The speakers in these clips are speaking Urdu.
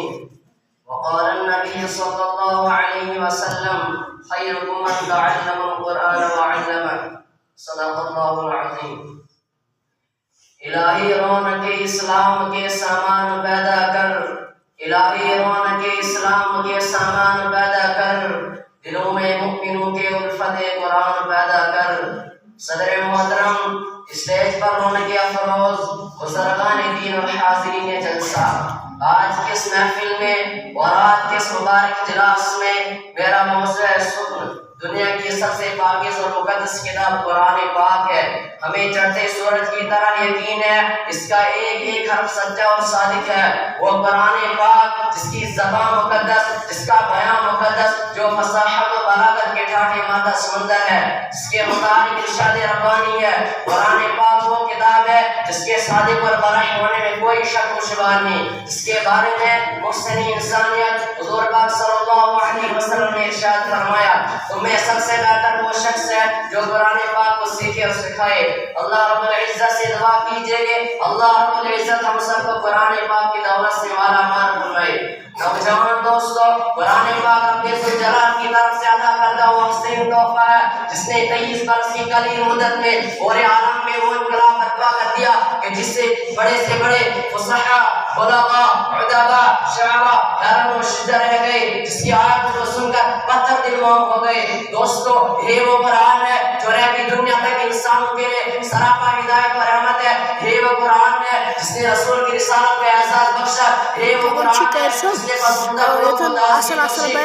المسلمين. وقال النبي صلى الله عليه وسلم خيركم من تعلم القرآن وعلمه. صدق اللہ العظیم. الہی رونق اسلام کے سامان پیدا کر، الہی رونق اسلام کے سامان پیدا کر، دلوں میں مؤمنوں کے الفت قرآن پیدا کر. صدر محترم، اسٹیج پر رونق افروز بزرگان دین اور حاضرین جلسہ، آج کے اس محفل میں اور آج کے اس مبارک اجلاس میں میرا موضوع سکون دنیا کی سب سے پاکیز اور مقدس کتاب قرآن پاک ہے. ہمیں چڑھتے سورج کی طرح یقین ہے اس کا ایک ایک حرف سچا اور صادق ہے. وہ قرآن پاک جس کی زبان مقدس، جس کا بیان مقدس، جو فصاحت و بلاغت کے ٹھاٹھے مادہ سمندر ہے، جس کے مطابق ارشاد ربانی ہے. قرآن پاک وہ کتاب ہے جس کے صادق اور برح ہونے میں کوئی شک و شبہ نہیں، جس کے بارے میں محسن انسانیت حضور پاک صلی اللہ علیہ وسلم نے ارشاد فرمایا تمہیں سب سے بہتر وہ شخص ہے جو قرآن پاک کو سیکھے اور سکھائے. اللہ رب العزت سے دعا کیجئے گے اللہ رب العزت ہم سب کو قرآن پاک کی دولت سے مالا مال فرمائے. نوجوان دوستو، قرآن پاک رب ذوالجلال کی طرف سے عطا کردہ وہ حسین تحفہ ہے جس نے 23 برس کی قلیل مدت میں پورے عالم میں وہ انقلاب برپا کر دیا کہ جس سے بڑے فصحاء، علماء، ادباء، شعراء حیران و شدہ رہ گئے، جس کی آیات کو سن کر پتھر دل موم ہو گئے. دوستو، یہ وہ قرآن ہے جو رہتی دنیا تک انسانوں کے لیے سراپا ہدایت و رحمت ہے. یہ وہ قرآن ہے جس نے رسول کی رسالت پہ اعزاز بخشا. یہ وہ قرآن ہے جس نے پسندہ لوگوں کو تاثیر بخشی.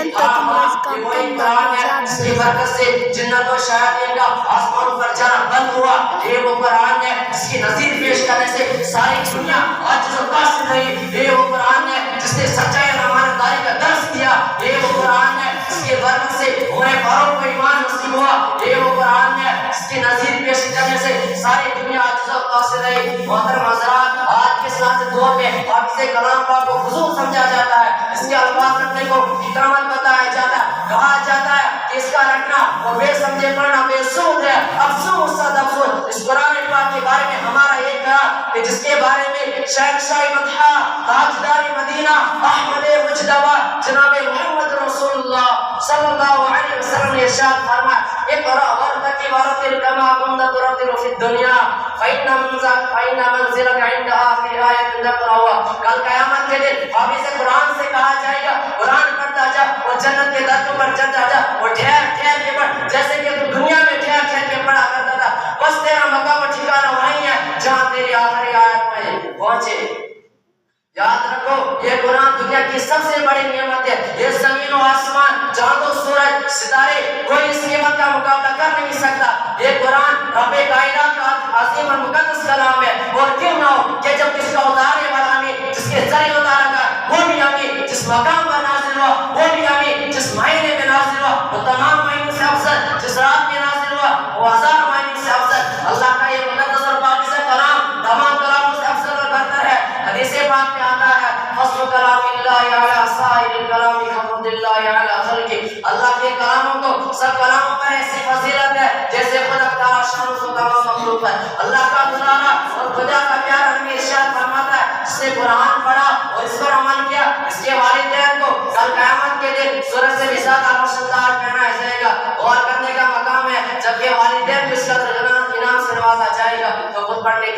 وہی قرآن ہے جس کی برکت سے جنت و شیاطین کا آسمان پر جانا بند ہوا. یہ وہ قرآن ہے جس کی نظیر پیش کرنے سے ساری دنیا عاجز و قاصر رہی. یہ وہ قرآن ہے جس نے سچائی اور امانتداری کا درس دیا. یہ وہ قرآن ہے جس کی برکت سے انہیں فاروق کو ایمان نصیب ہوا. یہ وہ قرآن ہے جس کی نظیر پیش کرنے سے ساری دنیا عاجز و قاصر رہی. محترم حضرات، آج کے ساتھ دور میں حافظ کلام پاک کو فضول سمجھا جاتا ہے، اس کے الفاظ رکھنے کو حکمت بتایا جاتا ہے. کہا جاتا ہے کہ اس کا رکھنا وہ بے سمجھے پڑھنا بے سود ہے. افسوس صد افسوس، اس قرآن پاک کے بارے میں ہمارا یہ کہا کہ جس کے بارے میں شہنشاہ مدحہ تاجدار مدینہ احمد مجتبی جناب محمد رسول اللہ صلی اللہ علیہ وسلم نے ارشاد فرمایا اقرأ ورتقِ ورتل كما كنت ترتل في الدنيا فإن منزلك عند آخر آیت تقرأها. کل قیامت کے دن حافظ قرآن سے کہا جائے گا قرآن پڑھتا جا اور جنت کے درجوں پر چڑھتا جا اور ٹھہر ٹھہر کے پڑھ جیسے کہ تو دنیا میں ٹھہر ٹھہر کے پڑھا کرتا تھا. بس تیرا مقام و ٹھکانہ وہیں ہے جہاں تیری آخری آیت میں پہنچے. یاد رکھو، یہ قرآن دنیا کی سب سے بڑی نعمت ہے. یہ زمین و آسمان، چاند و سورج، ستارے، کوئی اس نعمت کا مقابلہ کر نہیں سکتا. یہ قرآن رب کائنات کا عظیم اور مقدس کلام ہے. اور کیوں نہ ہو کہ جب اس کا اتارنے والا امین جس کے ذریعے اتارا گیا وہ بھی امین، جس مقام پر نازل ہوا وہ بھی امین، جس مہینے میں نازل ہوا وہ تمام مہینوں سے افضل، جس رات میں نازل ہوا وہ ہزار مہینوں سے افضل. اللہ کا یہ مقدس اور پاکیزہ کلام تمام کلاموں سے افضل اور برتر ہے. حدیث پاک میں آتا ہے فضل کلام اللہ علی سائر الکلام کفضل اللہ علی خلقہ. اللہ کے کلاموں کو سب کلاموں پر ایسی فضیلت ہے جیسے خدا تعالی شان و تمام مخلوق پر. اللہ کا دلانا اور خدا کا پیار ہمیں ارشاد فرماتا ہے جس نے قرآن پڑھا اور اس پر عمل کیا اس کے والدین کو کل قیامت کے دن سورج سے بھی زیادہ روشندار پہنایا جائے گا. غور کرنے کا مقام ہے جبکہ والدین کو اس کا انعام سے نوازا جائے گا تو خود پڑھنے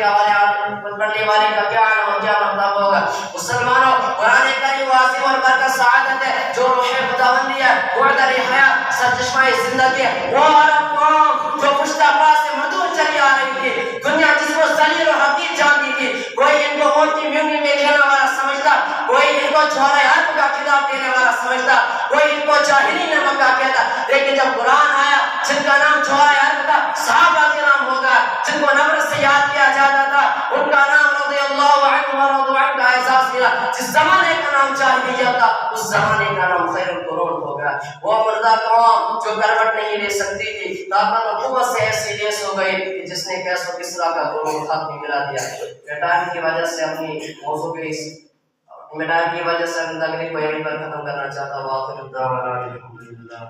والے کا کیا انعام کیا مرتبہ ہوگا. مسلمانوں، قرآن کریم واضح اور برکت سعادت ہے جو روح خداوندی ہے، گوہر حیات، سرچشمہ زندگی ہے. وہ عرب قوم جو پشتہ پا سے مدور چلی آ رہی تھی، دنیا جس کو ذلیل اور حقیر جانتی تھی، کوئی ان کو اونٹی میونی میں کھیلنے والا سمجھتا، کوئی ان کو جھولے حرب کا خطاب دینے والا سمجھتا، کوئی ان کو جاہلی نمک کا کہتا. لیکن جب قرآن آیا جن کا نام جھولے حرب کا صحابہ کے نام ہوگا، جن کو نفرت سے یاد کیا جاتا تھا ان کا نام رضی اللہ عنہ ورضوا عنہ کا احساس ملا. جس زمانے کا نام جاہلیت تھا اس زمانے کا نام خیر القرون ہو گیا. وہ مردہ قوم جو کروٹ نہیں لے سکتی تھی، طاقت و قوت سے ایسی لیس ہو گئی کہ جس نے کیس و کسرا کا قرون خط بھی ملا دیا. ٹائم کی وجہ سے اپنی موضوع کے اس ٹائم کی وجہ سے اپنی تقریر کو یہیں پر ختم کرنا چاہتا ہوں. آخر الدعوانا الحمدللہ.